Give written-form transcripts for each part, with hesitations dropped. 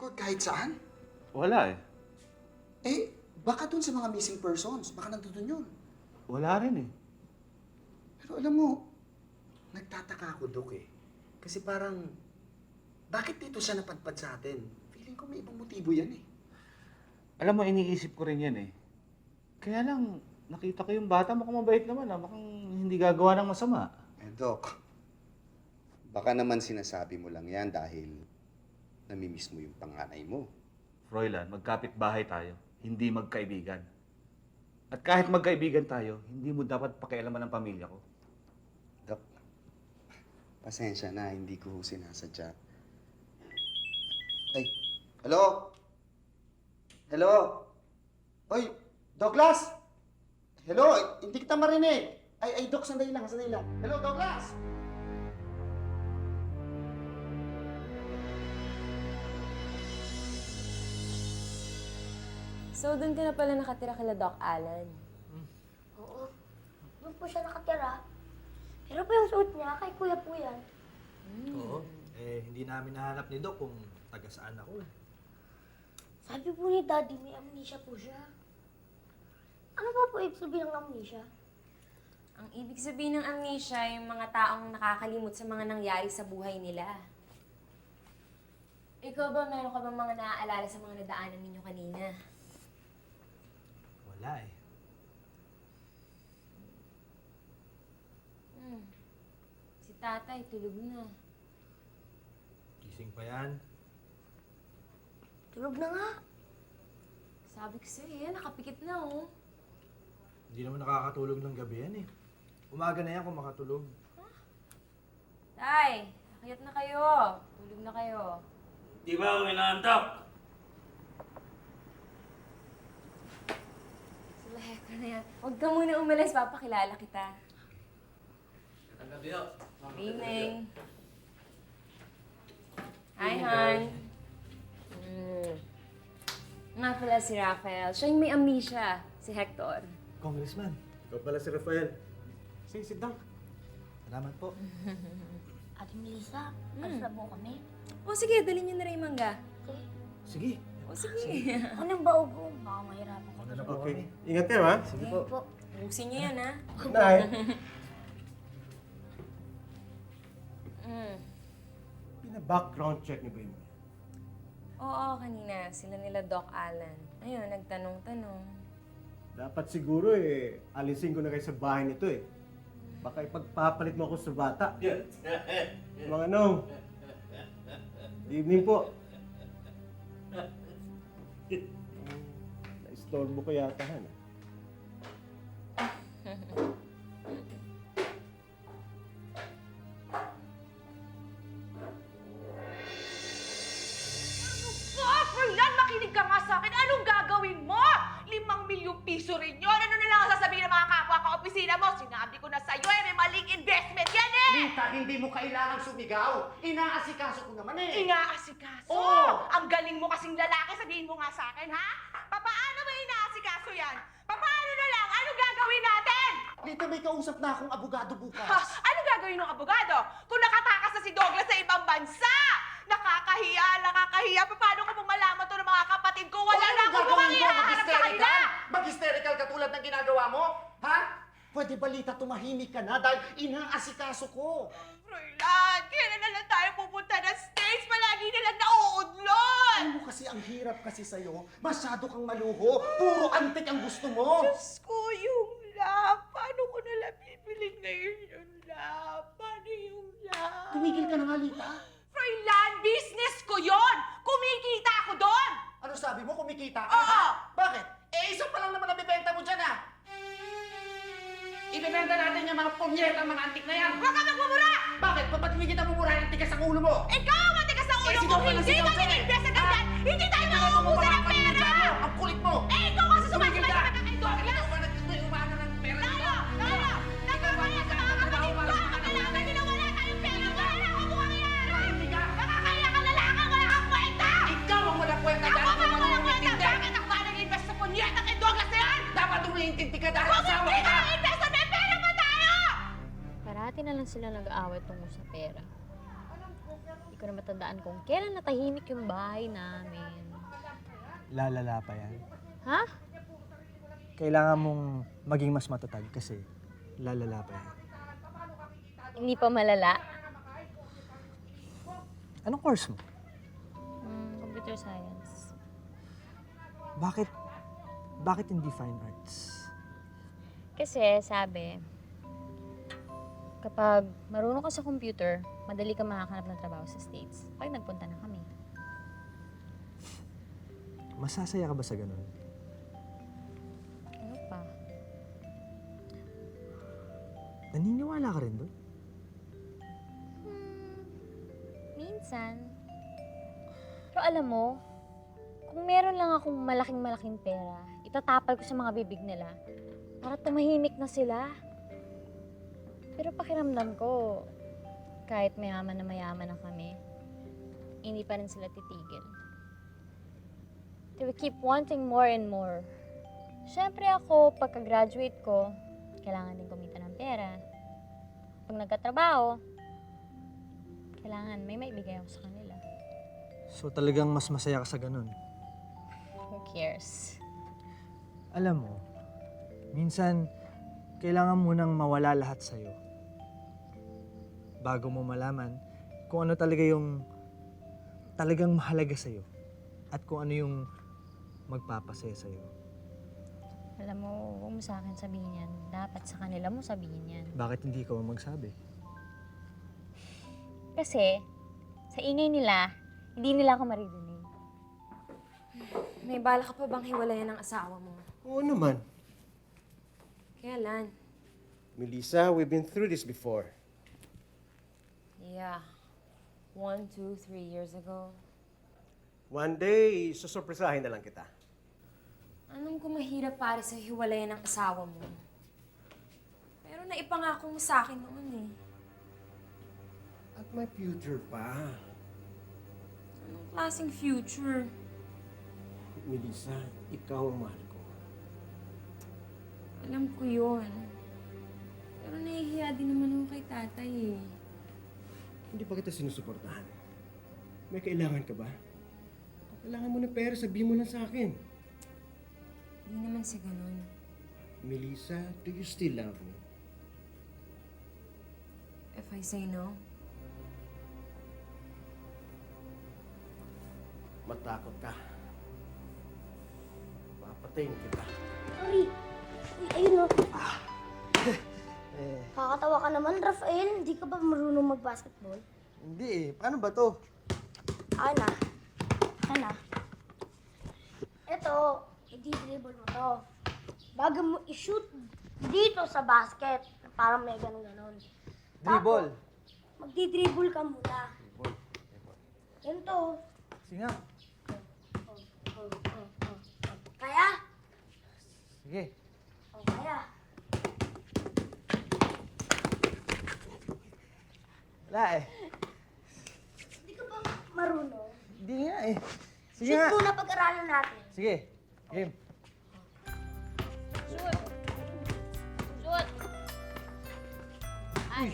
record kahit saan? Wala eh. Eh, baka dun sa mga missing persons. Baka nandun yun. Wala rin eh. Pero alam mo, nagtataka ako, Dok eh. Kasi parang, bakit dito siya napadpad sa atin? Feeling ko may ibang motibo yan eh. Alam mo, iniisip ko rin yan eh. Kaya lang, nakita ko yung bata, mukhang mabait naman ah. Mukhang hindi gagawa ng masama. Eh, Dok, baka naman sinasabi mo lang yan dahil namimiss mo yung panganay mo. Froilan, magkapit-bahay tayo, hindi magkaibigan. At kahit magkaibigan tayo, hindi mo dapat pakialaman ng pamilya ko. Dok, pasensya na, hindi ko sinasadya. Ay, hello? Hello? Oy, Douglas? Hello, hindi kita marinig. Ay, Doc, sandali lang. Hello, Douglas? So, doon ka na pala nakatira kila Doc Alan. Oo. Doon po siya nakatira. Pero po yung suot niya, kay Kuya po yan. Oo. Eh, hindi namin nahanap ni Doc kung taga saan ako. Sabi po ni Daddy, may amnesia po siya. Ano ba po ibig sabihin ng amnesia? Ang ibig sabihin ng amnesia, yung mga taong nakakalimot sa mga nangyari sa buhay nila. Ikaw ba, meron ka bang mga naaalala sa mga nadaanan ninyo kanina? Wala eh. Si tatay, tulog na. Gising pa yan. Tulog na nga. Sabi ko sa'yo, yan, nakapikit na, oh. Hindi naman nakakatulog ng gabi yan eh. Umaga na yan kung makatulog. Tay, akayat na kayo. Tulog na kayo. Di ba ako inaantok? Sulaheka na yan. Huwag ka muna umalis, papakilala kita. Good evening. Hi, Han. Nga pala si Rafael. Siya yung may amnesia, si Hector. Congressman, ikaw pala si Rafael. Sige, sit down. Salamat po. Ate Melissa, alis na po kami. O sige, dali niyo na rin yung mangga. Okay. Sige. O sige. Anong baog ko? Baka mahirapan ko. Ano na po Okay. kami? Ingat kayo, ha? Sige Sige po. po. Busin niyo yan, ha? Nay. Pina-background check niyo ba yun? Oo, kanina. Sila nila Doc Alan. Ayun, nagtanong-tanong. Dapat siguro alisin ko na kayo sa bahay nito eh. Baka ipagpapalit mo ako sa bata. Mga ano? Good evening po. Na-istorbo ko yata, Han. Froilan, makinig ka nga sa akin. Anong gagawin mo? 5 milyong piso rin yun. Ano na lang ang sasabihin ng mga kapwa ka-opisina mo? Sinabi ko na sa'yo may maling investment yan eh! Rita, hindi mo kailangan sumigaw. Inaasikaso ko naman eh. Inaasikaso? Oo. Ang galing mo kasing lalaki, sabihin mo nga sa akin, ha? Paano ba inaasikaso yan? Paano na lang? Anong gagawin natin? Rita, may kausap na akong abogado bukas. Ha? Anong gagawin ng abogado? Kung nakatakas na si Douglas sa ibang bansa! Nakakahiya. Paano ko pong malaman to ng mga kapatid ko? Wala na akong mukhang ihaharap sa kanila! Mag-hysterical ka tulad ng ginagawa mo? Ha? Pwede balita tumahimik ka na dahil inaasikaso ko. Froilan, kailan na lang tayo pupunta ng States? Palagi nilang nauudlot! Ano mo kasi ang hirap kasi sa'yo? Masyado kang maluho. Puro antik ang gusto mo. Diyos ko, yung lab. Paano ko nalang bibilin ngayon yung lab? Paano yung lab? Tumigil ka na nga, Lita. Froilan, business ko yon! Kumikita ako doon! Ano sabi mo? Kumikita ka? Oo! Ha? Bakit? Eh, isa pa lang naman nabibenta mo dyan, ha? Ibebenta natin yung mga punyeta, mga antik na yan. Huwag ka magmumura! Bakit? Ba't hindi kita mumurahin ang tigas ang ulo mo? Ikaw ang matigas sa ulo Eh, mo! sigaw ka na Hindi sigaw ka ka eh. mag-invest agad Ha? yan! Hindi tayo Ito na mauubusan ng tumababa pera! mo. Ang kulit mo! Eh, ikaw kasi Tumigil sumasabay ka! sa mga kay Bakit Douglas! ikaw ba umano ng pera Lalo! dito? Lalo! Nagkakaya sa mga kapatid ko! Kapalaban nila wala tayong pera! Wala akong mukhang yan! Tahimik ka! Nakakaya ka lalaki! Wala kang kwenta! Ikaw ang walang kwenta Ako dahil ba kung ang walang kwenta? manumintindi. Bakit ako ba nag-invest sa punyeta kay Douglas na yan? Dapat umiintindi ka dahil Kung asawa hindi kita! ka invest na may pera pa tayo! Parati na lang sila nag-aaway tungkol sa pera. Anong problema Hindi ko na matandaan kung kailan natahimik yung bahay namin. Lalala pa yan. Ha? Kailangan mong maging mas matatag kasi lalala pa yan. Hindi pa malala? Anong course mo? Computer science. Bakit hindi fine arts? Kasi sabi, kapag marunong ka sa computer, madali ka makakanap ng trabaho sa States. Pag nagpunta na kami. Masasaya ka ba sa ganun? Ano pa? Naniniwala ka rin doon? Minsan. Pero alam mo, kung meron lang akong malaking pera, itatapal ko sa mga bibig nila para tumahimik na sila. Pero pakiramdam ko, kahit mayaman na kami, hindi pa rin sila titigil. They will keep wanting more and more. Siyempre ako, pagka-graduate ko, kailangan din kumita ng pera. Pag nagkatrabaho, kailangan may maibigay ako sa kanila. So talagang mas masaya ka sa ganun? Who cares? Alam mo, minsan kailangan munang mawala lahat sa'yo bago mo malaman kung ano talaga yung talagang mahalaga sa'yo at kung ano yung magpapasaya sa'yo. Alam mo, huwag mo sa akin sabihin yan. Dapat sa kanila mo sabihin yan. Bakit hindi ka magsabi? Kasi, sa ingay nila, hindi nila ako maririnig. May bala ka pa bang hiwalayan ng asawa mo? Oo naman. Kailan? Melissa, we've been through this before. Yeah. 1, 2, 3 years ago. One day, susurpresahin na lang kita. Anong kumahirap pare sa hiwalayan ng asawa mo? Pero naipangako mo sa akin noon eh. At may future pa. Anong klaseng future? Melissa, ikaw ang mahal ko. Alam ko yun. Pero nahihiya din naman ako kay tatay eh. Hindi pa kita sinusuportahan. May kailangan ka ba? Kung kailangan mo ng pera, sabihin mo lang sa akin. Hindi naman sa ganun. Melissa, do you still love me? If I say no, Matakot ka. Papatayin kita. Sorry. Uy, ayun o. Kakatawa ka naman, Rafael. Hindi ka ba marunong mag-basketball? Hindi eh. Paano ba to? Ana. Ito, i-dribble mo to. Bago mo i-shoot dito sa basket, parang may ganun-ganun. Dribble. Magdi-dribble ka muna. Ganito. Sige nga. Kaya? Sige. Kaya. Wala eh. Hindi ka ba marunong? Hindi nga eh. Sige Shoot nga. muna pag-aralan natin. Sige. Game. Shoot. Shoot. Ay.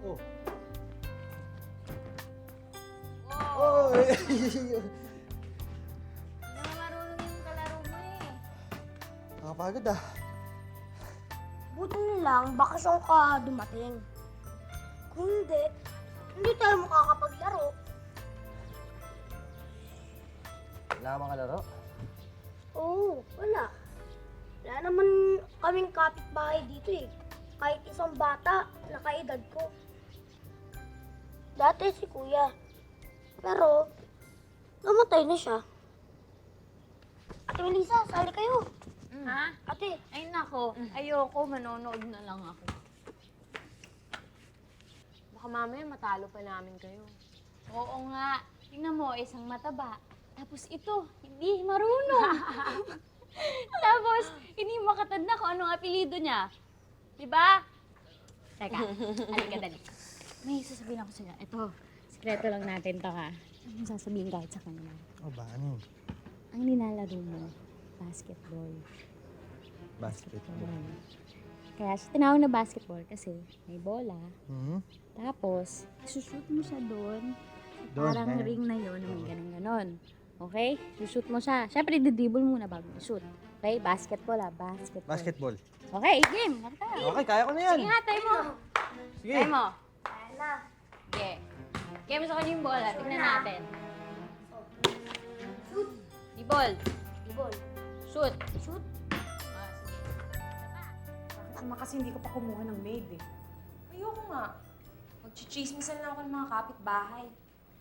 Oh. Wow. Oh. Hindi naman marunong yung kalaro mo eh. Nakapagod ah. Buti na lang, bakasyon ka dumating. Kung hindi tayo makakapaglaro. Wala ka mga laro? Oo, wala. Wala naman kaming kapitbahay dito eh. Kahit isang bata, nakaedad ko. Dati si kuya. Pero, namatay na siya. Ate Melissa, sali kayo. Ha? Ate, Ay nako, ayoko, manonood na lang ako. baka mamaya matalo pa namin kayo. Oo nga, tingnan mo, isang mataba. Tapos ito, hindi marunong. Tapos, hindi makatanda kung anong apelido niya. Diba? Teka, halika dali. May sasabihin ako sa'yo. Ito, sikreto lang natin to ha. Ano mo sasabihin kahit sa kanya? O ba? Ano? Ang nilalaro mo, basketball. Basketball. Kaya siya tinawag na basketball kasi may bola. Mhm. Tapos, isushoot mo siya doon. Doon, Parang ganyan. ring na yun na may ganun-ganon. Okay? Sushoot mo siya. Siyempre, didribble muna bago i-shoot. Okay? Basketball basketball. Basketball. Okay, game. Kanta. Okay, kaya ko na yan. Sige nga, tayo mo. Sige. Tayo mo. Sige. Game sa kanya yung bola. Tingnan natin. Shoot. Di ball. Shoot. Shoot. Sama kasi hindi ko pa kumuha ng maid eh. Ayoko nga. Magchichismisan lang ako ng mga kapitbahay.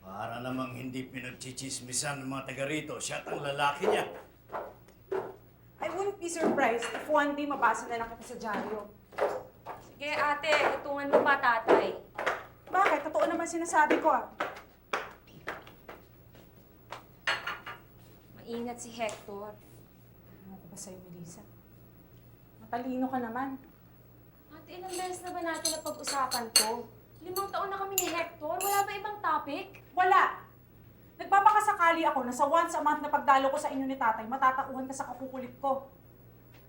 Para namang hindi pinagchichismisan ng mga taga rito, siya at ang lalaki niya. I wouldn't be surprised if one day mabasa na lang kita sa dyaryo. Sige ate, utungan mo pa tatay. Bakit? Totoo naman sinasabi ko ah. Maingat si Hector. Ano ko ba sa'yo, Melissa? Matalino ka naman. Ate, ilang beses na ba natin na pag-usapan to? 5 taon na kami ni Hector. Wala ba ibang topic? Wala! Nagpapakasakali ako na sa once a month na pagdalo ko sa inyo ni tatay, matatauhan ka sa kakukulit ko.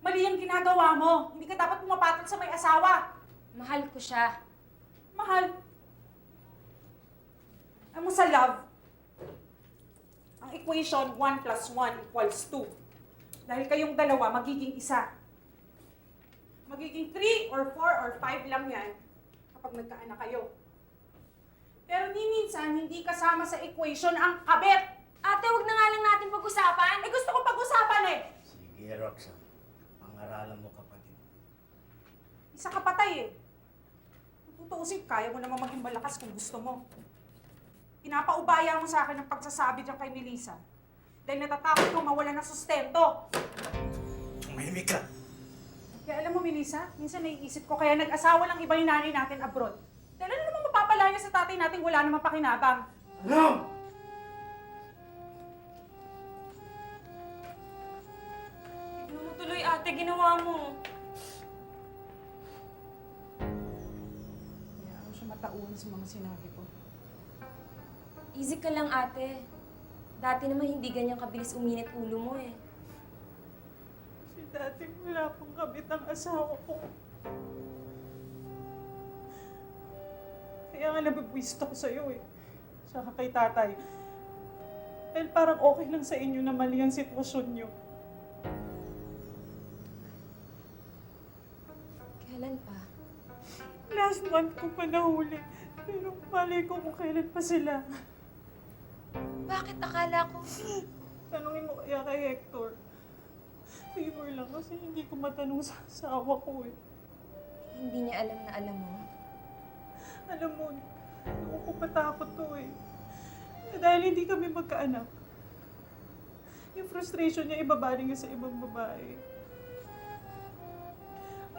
Mali ang ginagawa mo. Hindi ka dapat pumapatol sa may asawa. Mahal ko siya. Mahal. Alam mo sa love, ang equation 1 plus 1 equals 2. Dahil kayong dalawa, magiging isa. Magiging 3 or 4 or 5 lang yan kapag nagkaanak kayo. Pero ni minsan, hindi kasama sa equation ang kabit. Ate, wag na nga lang natin pag-usapan. Gusto ko pag-usapan eh. Sige, Roxanne. Pangaralan mo kapatid. Isa ka patay eh. Tutuusin, kaya mo naman maging malakas kung gusto mo. Pinapaubaya mo sa akin ang pagsasabi dyan kay Melissa. Dahil natatakot kang mawala ng sustento. Tumahimik ka. Kaya alam mo, Melissa, minsan naiisip ko, kaya nag-asawa lang iba yung nanay natin abroad. Dahil ano naman mapapala niya sa tatay natin, wala namang pakinabang. Ano? Tignan mo tuloy ate, ginawa mo. Kaya ako siya matauhan sa mga sinabi ko. Easy ka lang ate. Dati naman hindi ganyang kabilis uminit ulo mo eh. Kasi dati wala pang kabit ang asawa ko. Kaya nga nabibwisto ko sa'yo eh. Tsaka kay tatay. Dahil parang okay lang sa inyo na mali ang sitwasyon niyo. Kailan pa? Last month ko pa nahuli. Pero mali ko kung kailan pa sila. Bakit akala ko? Tanungin mo kaya kay Hector. Favor lang kasi hindi ko matanong sa asawa ko eh. Hindi niya alam na alam mo. Alam mo, noong ko patakot to eh. Dahil hindi kami magkaanak. Yung frustration niya, ibabaling niya sa ibang babae.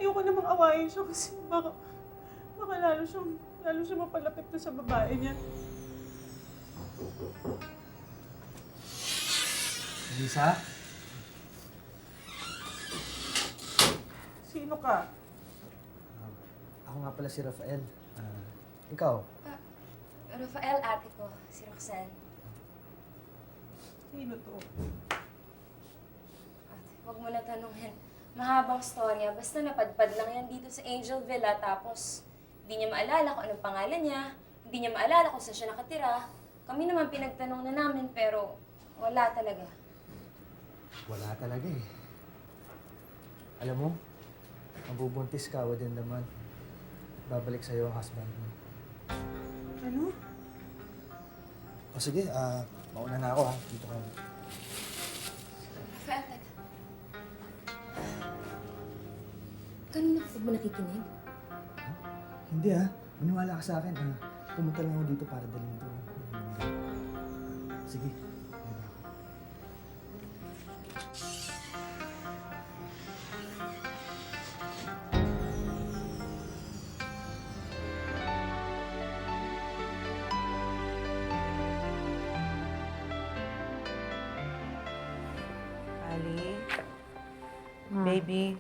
Ayoko namang awayin siya kasi baka lalo siya mapalapit na sa babae niya. Lisa? Sino ka? Ako nga pala si Rafael. Ikaw? Rafael, ate ko. Si Roxanne. Sino to? Ate, huwag mo na tanungin. Mahabang storya. Basta napadpad lang yan dito sa Angel Villa. Tapos, hindi niya maalala kung anong pangalan niya. Hindi niya maalala kung saan siya nakatira. Kami naman pinagtanong na namin, pero wala talaga. Wala talaga eh. Alam mo, mabubuntis ka within the month. Babalik sa'yo ang husband mo. Ano? O sige, mauna na ako ha. Dito ka. Rafael, teka. Kanina ka ba nakikinig? Hindi ha. Maniwala ka sa akin. Pumunta lang ako dito para dalhin to. Sige. Ali, baby,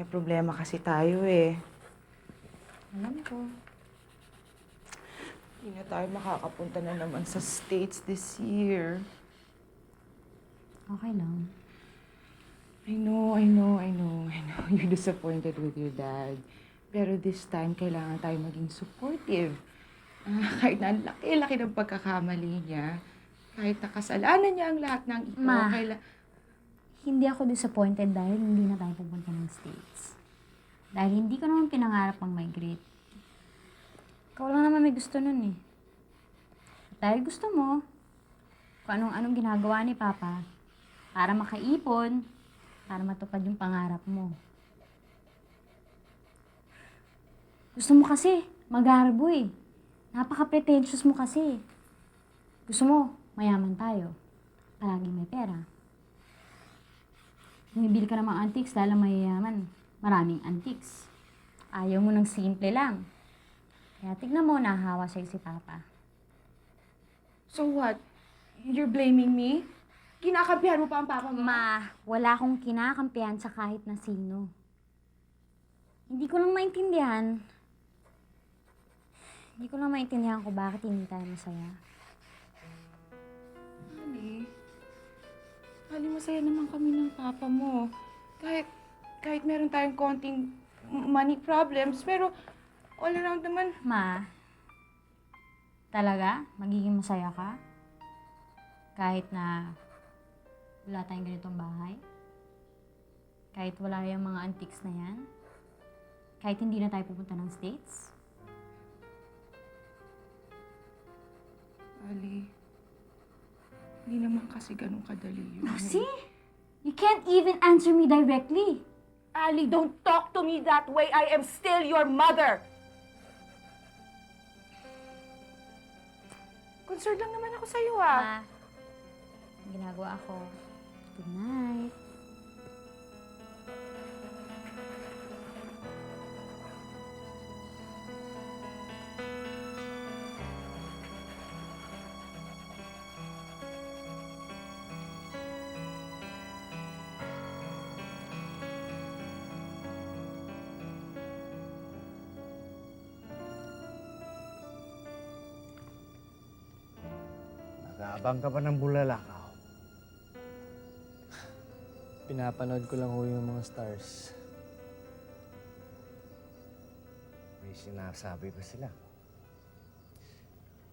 may problema kasi tayo eh. Alam ko. Hindi na tayo makakapunta na naman sa States this year. Okay lang. I know. You're disappointed with your dad. Pero this time, kailangan tayo maging supportive. Kahit na ang laki-laki ng pagkakamali niya, kahit nakasalanan niya ang lahat ng ito, Ma. Hindi ako disappointed dahil hindi na tayo pupunta ng States. Dahil hindi ko naman pinangarap mag-migrate. Ikaw lang naman may gusto nun eh. At dahil gusto mo, kung anong-anong ginagawa ni Papa, para makaipon, para matupad yung pangarap mo. Gusto mo kasi, mag-aarbo eh. Napaka-pretentious mo kasi. Gusto mo, mayaman tayo. Palagi may pera. Bumibili ka ng mga antiques dahil ang mayayaman. Maraming antiques. Ayaw mo ng simple lang. Kaya tignan mo, nahahawa sa'yo si Papa. So what? You're blaming me? Kinakampihan mo pa ang papa mo? Ma, wala akong kinakampihan sa kahit na sino. Hindi ko lang maintindihan. Hindi ko lang maintindihan kung bakit hindi tayo masaya. Ali, masaya naman kami ng papa mo. Kahit meron tayong konting money problems, pero all around naman. Ma, talaga? Magiging masaya ka? Kahit na wala tayong ganitong bahay? Kahit wala yung mga antiques na yan? Kahit hindi na tayo pupunta ng States? Ali, hindi naman kasi ganun kadali yun. See? You can't even answer me directly. Ali, don't talk to me that way. I am still your mother. Concerned lang naman ako sa'yo, Ma, ang ginagawa ko. Good night. Nag-aabang ka pa ng bulalakaw. Pinapanood ko lang ho yung mga stars. May sinasabi ba sila?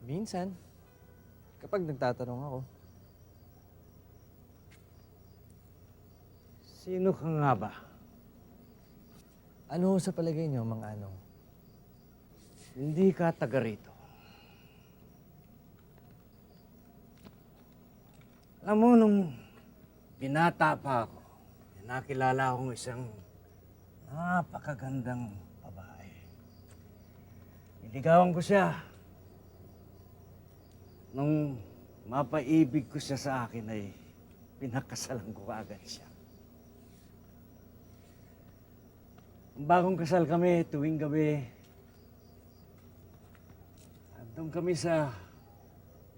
Minsan, kapag nagtatanong ako, Sino ka nga ba? ano ho sa palagay niyo, Mang Anong? Hindi ka taga rito. Alam mo, nung binata pa ako, nakilala akong isang napakagandang babae. Niligawan ko siya. Nung mapaibig ko siya sa akin ay pinakasalan ko kaagad siya. Ang bagong kasal kami tuwing gabi, doon kami sa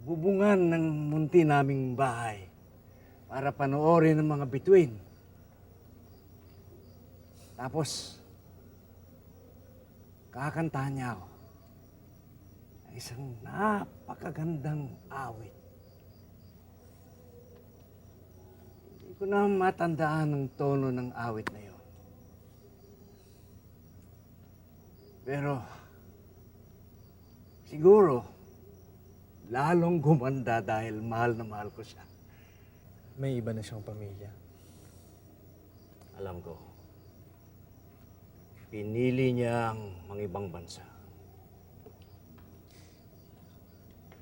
bubungan ng munti naming bahay para panoorin ng mga bituin. Tapos, kakantahan niya ako ng isang napakagandang awit. Hindi ko na matandaan ang tono ng awit na yun. Pero, siguro, lalong gumanda dahil mahal na mahal ko siya. May iba na siyang pamilya. Alam ko. Pinili niya ang mga ibang bansa.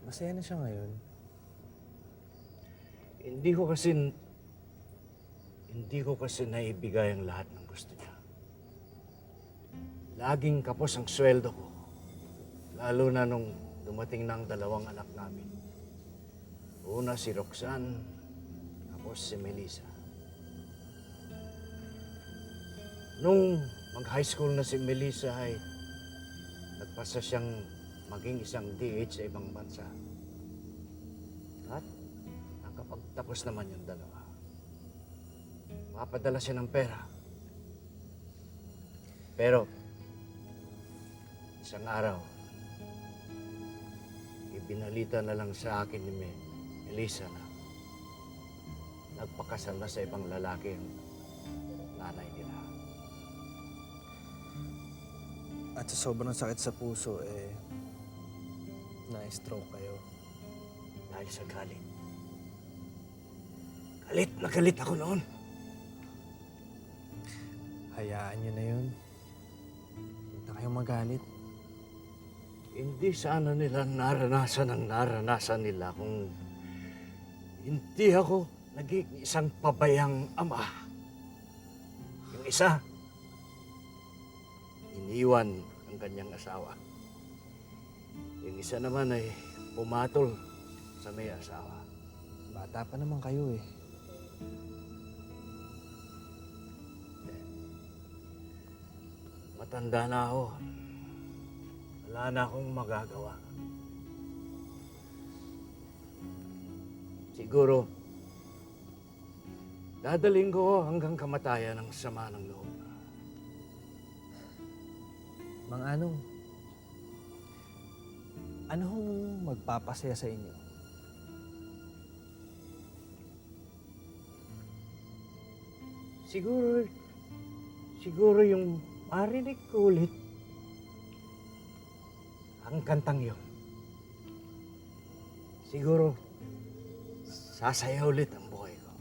Masaya na siya ngayon. Hindi ko kasi naibigay ang lahat ng gusto niya. Laging kapos ang sweldo ko. Lalo na nung dumating na ang dalawang anak namin. Una si Roxanne, tapos si Melissa. Nung mag-high school na si Melissa ay nagpasa siyang maging isang DH sa ibang bansa. At nakapagtapos naman yung dalawa. Mapadala siya ng pera. Pero, isang araw, ibinalita na lang sa akin ni Melissa na nagpakasal na sa ibang lalaki ang nanay nila. At sa sobrang sakit sa puso, na-stroke kayo. Dahil sa galit. Galit na galit ako noon. Hayaan nyo na yun. Huwag na kayong magalit. Hindi sana nila naranasan ang naranasan nila kung hindi ako naging isang pabayang ama. Yung isa, iniwan ang kanyang asawa. Yung isa naman ay pumatol sa may asawa. Bata pa naman kayo eh. Matanda na ako. Wala na akong magagawa. Siguro, dadaling ko hanggang kamatayan ng sama ng loob. Mang Anong, ano hong magpapasaya sa inyo? Siguro yung marinig ko ulit ang kantang yun. Siguro, sasaya ulit ang buhay ko.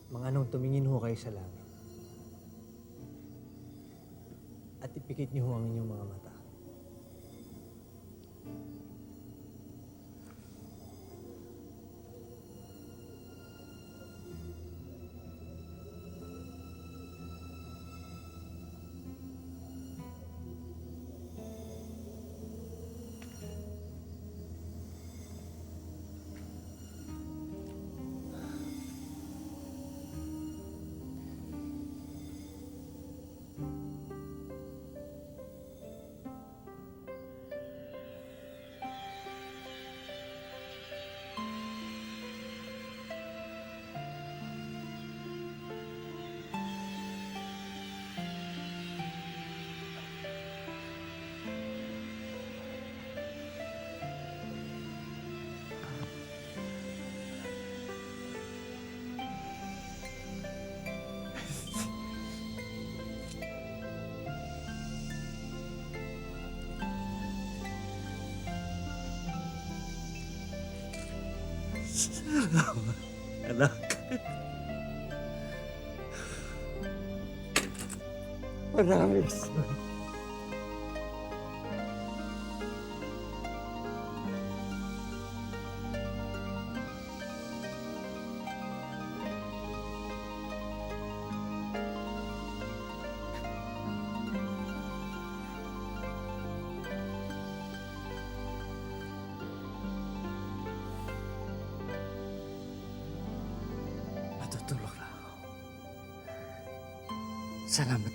Mang Anong, tumingin ho kayo sa langit. At ipikit niyo ho ang inyong mga mata. Anak. Maraming salamat. Matutulog na ako. Salamat,